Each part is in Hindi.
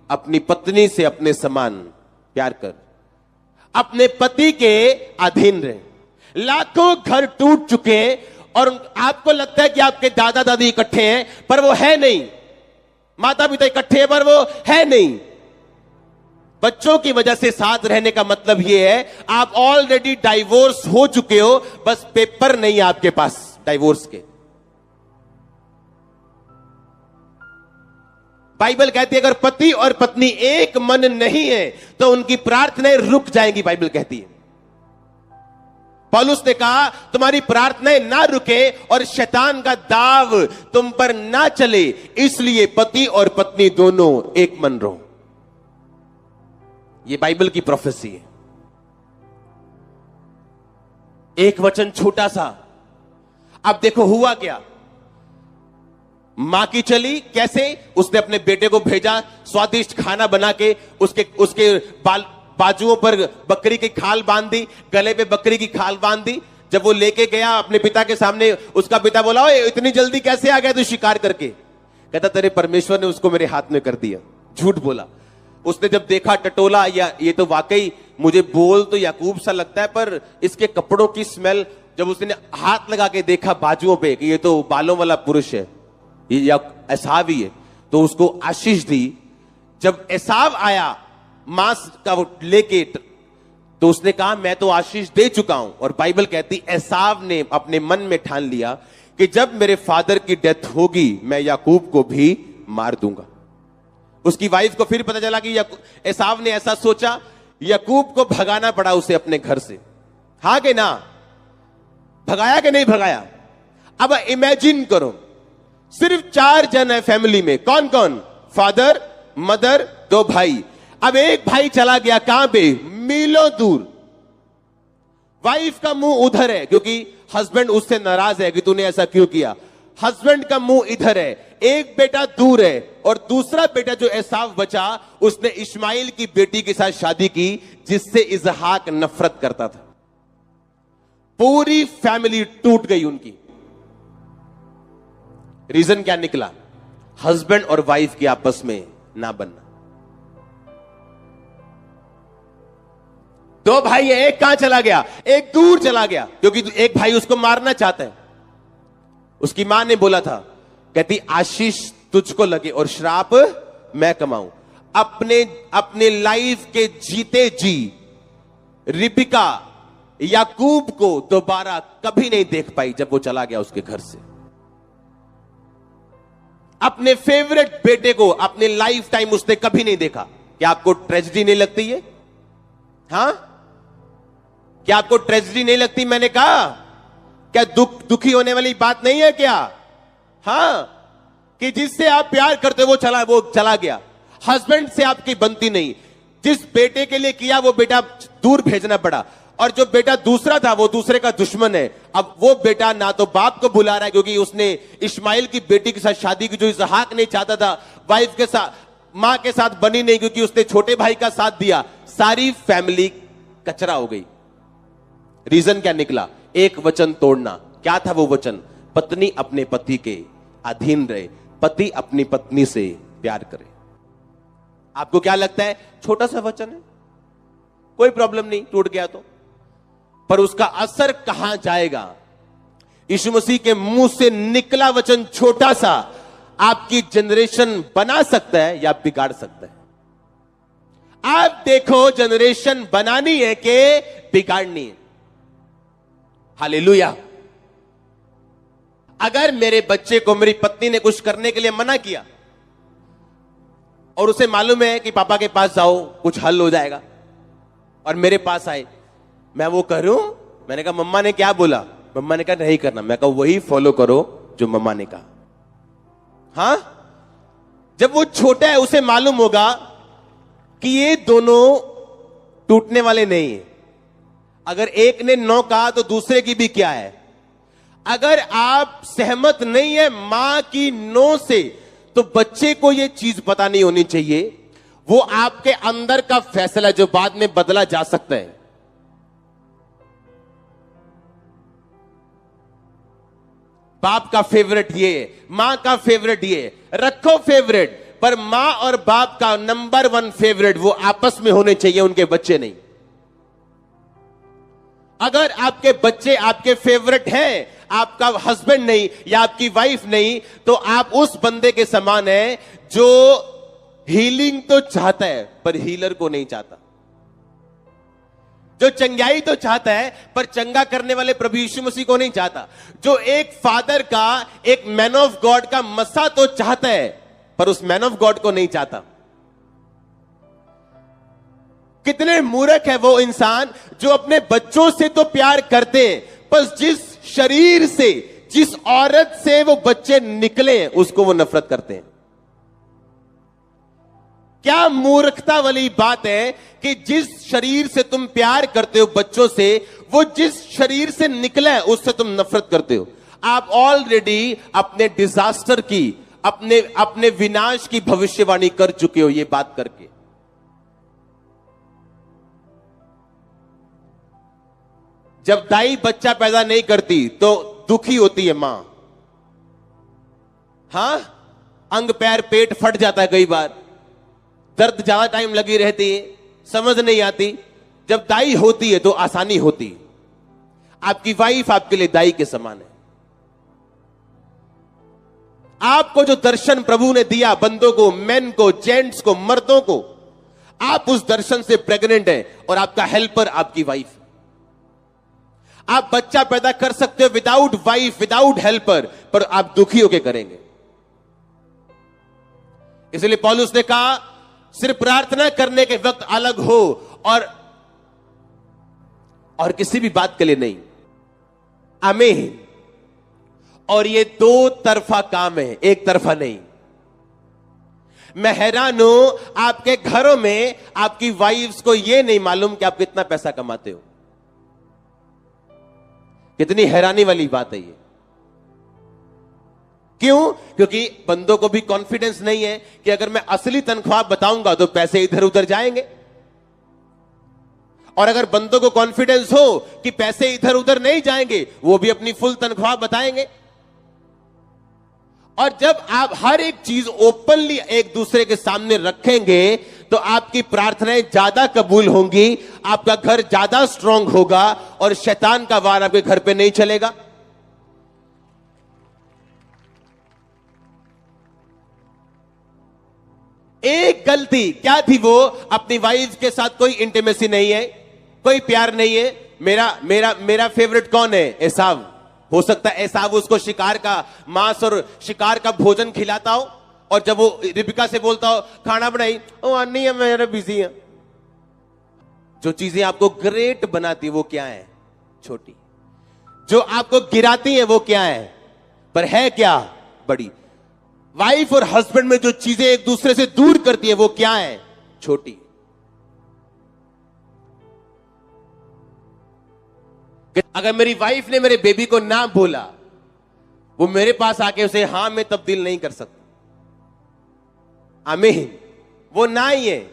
अपनी पत्नी से अपने समान प्यार कर, अपने पति के अधीन रहे। लाखों घर टूट चुके और आपको लगता है कि आपके दादा दादी इकट्ठे हैं, पर वो है नहीं। माता पिता इकट्ठे हैं, पर वो है नहीं। बच्चों की वजह से साथ रहने का मतलब यह है आप ऑलरेडी डाइवोर्स हो चुके हो, बस पेपर नहीं है आपके पास डाइवोर्स के। बाइबल कहती है अगर पति और पत्नी एक मन नहीं है तो उनकी प्रार्थनाएं रुक जाएंगी। बाइबल कहती है, पौलुस ने कहा तुम्हारी प्रार्थनाएं ना रुके और शैतान का दाव तुम पर ना चले, इसलिए पति और पत्नी दोनों एक मन रहो। यह बाइबल की प्रोफेसी है। एक वचन छोटा सा, अब देखो हुआ क्या। मां की चली कैसे, उसने अपने बेटे को भेजा, स्वादिष्ट खाना बना के उसके बाजुओं पर बकरी की खाल बांध दी, गले पे बकरी की खाल बांध दी। जब वो लेके गया अपने पिता के सामने, उसका पिता बोला ओए इतनी जल्दी कैसे आ गया तू शिकार करके? कहता तेरे परमेश्वर ने उसको मेरे हाथ में कर दिया। झूठ बोला। उसने जब देखा टटोला, या ये तो वाकई मुझे बोल तो याकूब सा लगता है, पर इसके कपड़ों की स्मेल, जब उसने हाथ लगा के देखा बाजुओं पे कि ये तो बालों वाला पुरुष है, ये एसाव ही है, तो उसको आशीष दी। जब एसाव आया मांस का वो लेके, तो उसने कहा मैं तो आशीष दे चुका हूं। और बाइबल कहती एसाव ने अपने मन में ठान लिया कि जब मेरे फादर की डेथ होगी मैं याकूब को भी मार दूंगा। उसकी वाइफ को फिर पता चला कि एसाव ने ऐसा सोचा, याकूब को भगाना पड़ा उसे अपने घर से। हाँ कि ना? भगाया कि नहीं भगाया? अब इमेजिन करो, सिर्फ 4 जन है फैमिली में। कौन कौन? फादर, मदर, 2 भाई। अब एक भाई चला गया कहां पे? मीलों दूर। वाइफ का मुंह उधर है क्योंकि हस्बैंड उससे नाराज है कि तूने ऐसा क्यों किया। हस्बैंड का मुंह इधर है। एक बेटा दूर है और दूसरा बेटा जो एसाव बचा, उसने इस्माइल की बेटी के साथ शादी की जिससे इसहाक नफरत करता था। पूरी फैमिली टूट गई उनकी। रीजन क्या निकला? हस्बैंड और वाइफ की आपस में ना बनना। 2 भाई है, एक कहां चला गया? एक दूर चला गया क्योंकि एक भाई उसको मारना चाहता है। उसकी मां ने बोला था, कहती आशीष तुझको लगे और श्राप मैं कमाऊं। अपने लाइफ के जीते जी रिबिका याकूब को दोबारा कभी नहीं देख पाई जब वो चला गया उसके घर से। अपने फेवरेट बेटे को अपने लाइफ टाइम उसने कभी नहीं देखा। क्या आपको ट्रेजेडी नहीं लगती है? हां, क्या आपको ट्रेजेडी नहीं लगती? मैंने कहा क्या दुखी होने वाली बात नहीं है क्या? हां, कि जिससे आप प्यार करते हो वो चला गया। हस्बैंड से आपकी बनती नहीं। जिस बेटे के लिए किया वो बेटा दूर भेजना पड़ा, और जो बेटा दूसरा था वो दूसरे का दुश्मन है। अब वो बेटा ना तो बाप को बुला रहा है क्योंकि उसने इस्माइल की बेटी के साथ शादी की जो इसहाक नहीं चाहता था। वाइफ के साथ, मां के साथ बनी नहीं क्योंकि उसने छोटे भाई का साथ दिया। सारी फैमिली कचरा हो गई। रीजन क्या निकला? एक वचन तोड़ना। क्या था वो वचन? पत्नी अपने पति के अधीन रहे, पति अपनी पत्नी से प्यार करे। आपको क्या लगता है? छोटा सा वचन है, कोई प्रॉब्लम नहीं, टूट गया तो, पर उसका असर कहां जाएगा? यीशु मसीह के मुंह से निकला वचन छोटा सा आपकी जनरेशन बना सकता है या बिगाड़ सकता है। आप देखो, जनरेशन बनानी है कि बिगाड़नी है? हालेलुया। अगर मेरे बच्चे को मेरी पत्नी ने कुछ करने के लिए मना किया और उसे मालूम है कि पापा के पास जाओ कुछ हल हो जाएगा, और मेरे पास आए, मैं वो करूं? मैंने कहा मम्मा ने क्या बोला? मम्मा ने कहा नहीं करना। मैं कहा वही फॉलो करो जो मम्मा ने कहा। हां, जब वो छोटा है उसे मालूम होगा कि ये दोनों टूटने वाले नहीं है। अगर एक ने नो कहा तो दूसरे की भी क्या है? अगर आप सहमत नहीं है मां की नो से, तो बच्चे को यह चीज पता नहीं होनी चाहिए वो आपके अंदर का फैसला जो बाद में बदला जा सकता है। बाप का फेवरेट ये है, मां का फेवरेट ये है, रखो फेवरेट। पर मां और बाप का नंबर 1 फेवरेट वो आपस में होने चाहिए, उनके बच्चे नहीं। अगर आपके बच्चे आपके फेवरेट हैं, आपका हस्बैंड नहीं या आपकी वाइफ नहीं, तो आप उस बंदे के समान हैं जो हीलिंग तो चाहता है पर हीलर को नहीं चाहता, जो चंगाई तो चाहता है पर चंगा करने वाले प्रभु यीशु मसीह को नहीं चाहता, जो एक फादर का, एक मैन ऑफ गॉड का मसा तो चाहता है पर उस मैन ऑफ गॉड को नहीं चाहता। कितने मूर्ख है वो इंसान जो अपने बच्चों से तो प्यार करते हैं, पर जिस शरीर से, जिस औरत से वो बच्चे निकले उसको वो नफरत करते हैं। क्या मूर्खता वाली बात है कि जिस शरीर से तुम प्यार करते हो बच्चों से, वो जिस शरीर से निकला है उससे तुम नफरत करते हो। आप ऑलरेडी अपने डिजास्टर की, अपने विनाश की भविष्यवाणी कर चुके हो ये बात करके। जब दाई बच्चा पैदा नहीं करती तो दुखी होती है मां। हां, अंग पैर पेट फट जाता है, कई बार दर्द ज्यादा टाइम लगी रहती है, समझ नहीं आती। जब दाई होती है तो आसानी होती है। आपकी वाइफ आपके लिए दाई के समान है। आपको जो दर्शन प्रभु ने दिया, बंदों को, मेन को, जेंट्स को, मर्दों को, आप उस दर्शन से प्रेग्नेंट हैं और आपका हेल्पर आपकी वाइफ। आप बच्चा पैदा कर सकते हो विदाउट वाइफ, विदाउट हेल्पर, पर आप दुखी होकर करेंगे। इसलिए पौलुस ने कहा सिर्फ प्रार्थना करने के वक्त अलग हो और किसी भी बात के लिए नहीं। आमीन। और ये 2 तरफा काम है, एक तरफा नहीं। मैं हैरान हूं, आपके घरों में आपकी वाइफ्स को यह नहीं मालूम कि आप कितना पैसा कमाते हो। कितनी हैरानी वाली बात है ये। क्यों? क्योंकि बंदों को भी कॉन्फिडेंस नहीं है कि अगर मैं असली तनख्वाह बताऊंगा तो पैसे इधर उधर जाएंगे, और अगर बंदों को कॉन्फिडेंस हो कि पैसे इधर उधर नहीं जाएंगे, वो भी अपनी फुल तनख्वाह बताएंगे। और जब आप हर एक चीज ओपनली एक दूसरे के सामने रखेंगे तो आपकी प्रार्थनाएं ज्यादा कबूल होंगी, आपका घर ज्यादा स्ट्रांग होगा और शैतान का वार आपके घर पे नहीं चलेगा। एक गलती क्या थी वो? अपनी वाइफ के साथ कोई इंटीमेसी नहीं है, कोई प्यार नहीं है। मेरा फेवरेट कौन है? एसाव। हो सकता है एसाव उसको शिकार का मांस और शिकार का भोजन खिलाता हो, और जब वो रिबिका से बोलता हो खाना बनाई, ओ नहीं है मेरा बिजी है। जो चीजें आपको ग्रेट बनाती है वो क्या है? छोटी। जो आपको गिराती है वो क्या है? पर है क्या? बड़ी। वाइफ और हस्बैंड में जो चीजें एक दूसरे से दूर करती है वो क्या है? छोटी। अगर मेरी वाइफ ने मेरे बेबी को ना बोला, वो मेरे पास आके उसे हां में तब्दील नहीं कर सकता। आमीन। वो ना ही है,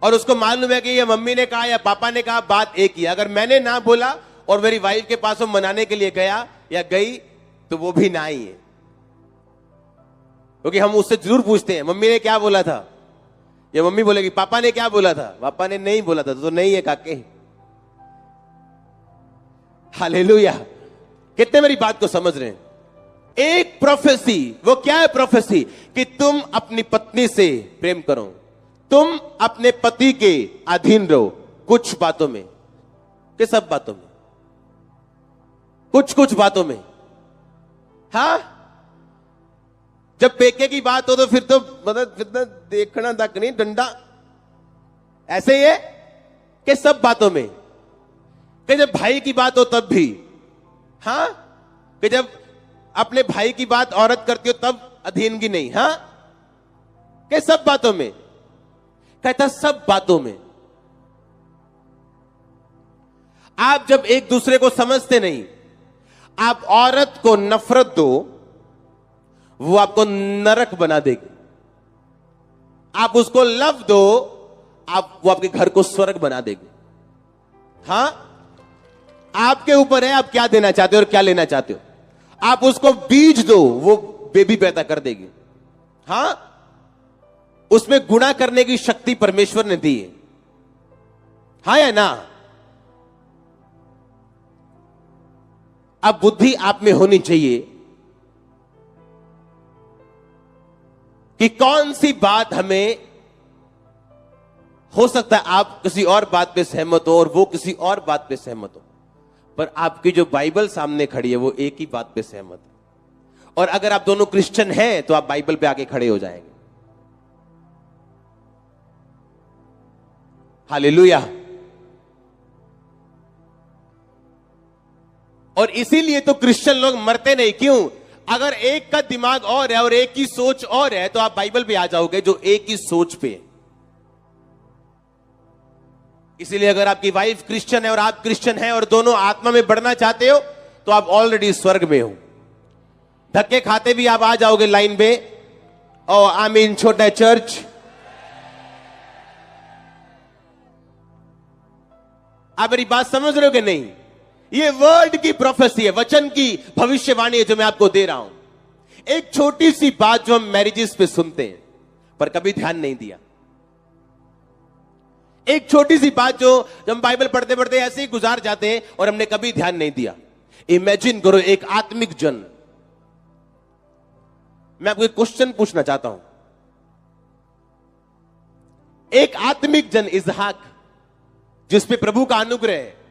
और उसको मालूम है कि ये मम्मी ने कहा या पापा ने कहा, बात एक ही है। अगर मैंने ना बोला और मेरी वाइफ के पास वो मनाने के लिए गया या गई, तो वो भी ना ही है। क्योंकि हम उससे जरूर पूछते हैं मम्मी ने क्या बोला था, या मम्मी बोलेगी पापा ने क्या बोला था, पापा ने नहीं बोला था तो नहीं है काके। हालेलुया। कितने मेरी बात को समझ रहे हैं? एक प्रोफेसी, वो क्या है प्रोफेसी? कि तुम अपनी पत्नी से प्रेम करो, तुम अपने पति के अधीन रहो, कुछ बातों में, कि सब बातों में, कुछ बातों में। हाँ, जब पेके की बात हो तो फिर तो मतलब देखना तक नहीं, डंडा ऐसे ही है कि सब बातों में। कि जब भाई की बात हो तब भी, हाँ, कि जब अपने भाई की बात औरत करती हो तब अधीनगी नहीं। हाँ, कि सब बातों में। कहता सब बातों में। आप जब एक दूसरे को समझते नहीं, आप औरत को नफरत दो, वो आपको नरक बना देगी। आप उसको लव दो, वो आपके घर को स्वर्ग बना देगी। हाँ, आपके ऊपर है आप क्या देना चाहते हो और क्या लेना चाहते हो। आप उसको बीज दो, वो बेबी पैदा कर देगी। हां, उसमें गुणा करने की शक्ति परमेश्वर ने दी है। हाँ या ना? अब बुद्धि आप में होनी चाहिए कि कौन सी बात हमें, हो सकता है आप किसी और बात पे सहमत हो और वो किसी और बात पे सहमत हो, पर आपकी जो बाइबल सामने खड़ी है वो एक ही बात पे सहमत है। और अगर आप दोनों क्रिश्चियन हैं तो आप बाइबल पे आके खड़े हो जाएंगे। हालेलुया। और इसीलिए तो क्रिश्चियन लोग मरते नहीं। क्यों? अगर एक का दिमाग और है और एक की सोच और है तो आप बाइबल पे आ जाओगे जो एक ही सोच पे। इसीलिए अगर आपकी वाइफ क्रिश्चियन है और आप क्रिश्चियन हैं और दोनों आत्मा में बढ़ना चाहते हो तो आप ऑलरेडी स्वर्ग में हो। धक्के खाते भी आप आ जाओगे लाइन पे। ओ आमीन, छोटा चर्च। आप मेरी बात समझ रहे हो कि नहीं? ये वर्ड की प्रोफेसी है, वचन की भविष्यवाणी है जो मैं आपको दे रहा हूं। एक छोटी सी बात जो हम मैरिजेस पे सुनते हैं पर कभी ध्यान नहीं दिया। एक छोटी सी बात जो हम बाइबल पढ़ते पढ़ते ऐसे ही गुजार जाते हैं और हमने कभी ध्यान नहीं दिया। इमेजिन करो एक आत्मिक जन। मैं आपको एक क्वेश्चन पूछना चाहता हूं। एक आत्मिक जन इसहाक जिसपे प्रभु का अनुग्रह है,